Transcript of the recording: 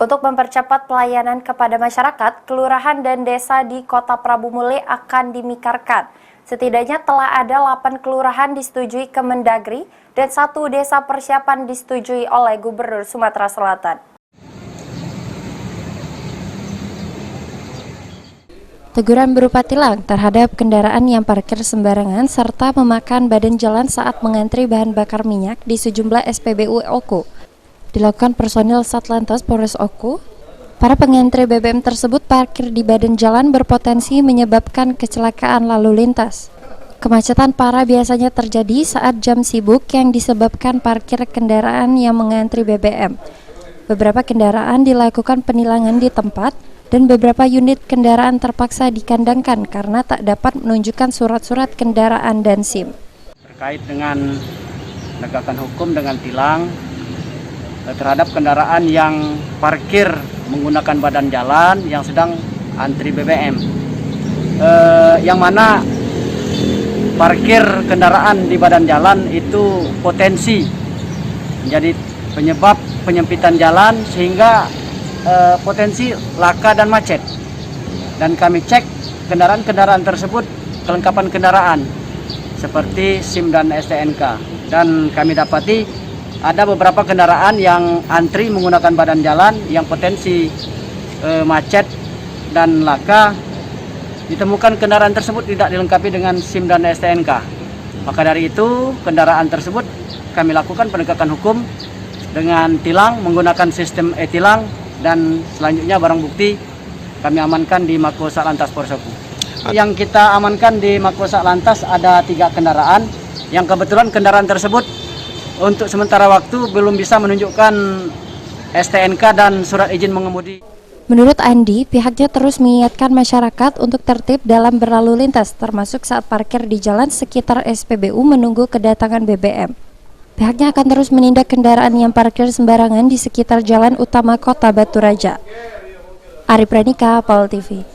Untuk mempercepat pelayanan kepada masyarakat, kelurahan dan desa di Kota Prabu Mule akan dimekarkan. Setidaknya telah ada 8 kelurahan disetujui Kemendagri dan 1 desa persiapan disetujui oleh Gubernur Sumatera Selatan. Teguran berupa tilang terhadap kendaraan yang parkir sembarangan serta memakan badan jalan saat mengantri bahan bakar minyak di sejumlah SPBU Oku dilakukan personil Satlantas Polres Oku. Para pengantri BBM tersebut parkir di badan jalan berpotensi menyebabkan kecelakaan lalu lintas. Kemacetan parah biasanya terjadi saat jam sibuk yang disebabkan parkir kendaraan yang mengantri BBM. Beberapa kendaraan dilakukan penilangan di tempat dan beberapa unit kendaraan terpaksa dikandangkan karena tak dapat menunjukkan surat-surat kendaraan dan SIM. Terkait dengan penegakan hukum dengan tilang terhadap kendaraan yang parkir menggunakan badan jalan yang sedang antri BBM, yang mana parkir kendaraan di badan jalan itu potensi menjadi penyebab penyempitan jalan sehingga potensi laka dan macet. Dan kami cek kendaraan-kendaraan tersebut kelengkapan kendaraan seperti SIM dan STNK, dan kami dapati ada beberapa kendaraan yang antri menggunakan badan jalan yang potensi macet dan laka. Ditemukan kendaraan tersebut tidak dilengkapi dengan SIM dan STNK. Maka dari itu kendaraan tersebut kami lakukan penegakan hukum dengan tilang menggunakan sistem e-tilang, dan selanjutnya barang bukti kami amankan di Mako Satlantas Polres Oku. Yang kita amankan di Mako Satlantas ada 3 kendaraan yang kebetulan kendaraan tersebut untuk sementara waktu belum bisa menunjukkan STNK dan surat izin mengemudi. Menurut Andi, pihaknya terus mengingatkan masyarakat untuk tertib dalam berlalu lintas, termasuk saat parkir di jalan sekitar SPBU menunggu kedatangan BBM. Pihaknya akan terus menindak kendaraan yang parkir sembarangan di sekitar jalan utama Kota Batu Raja. Ari Pranika, Pol TV.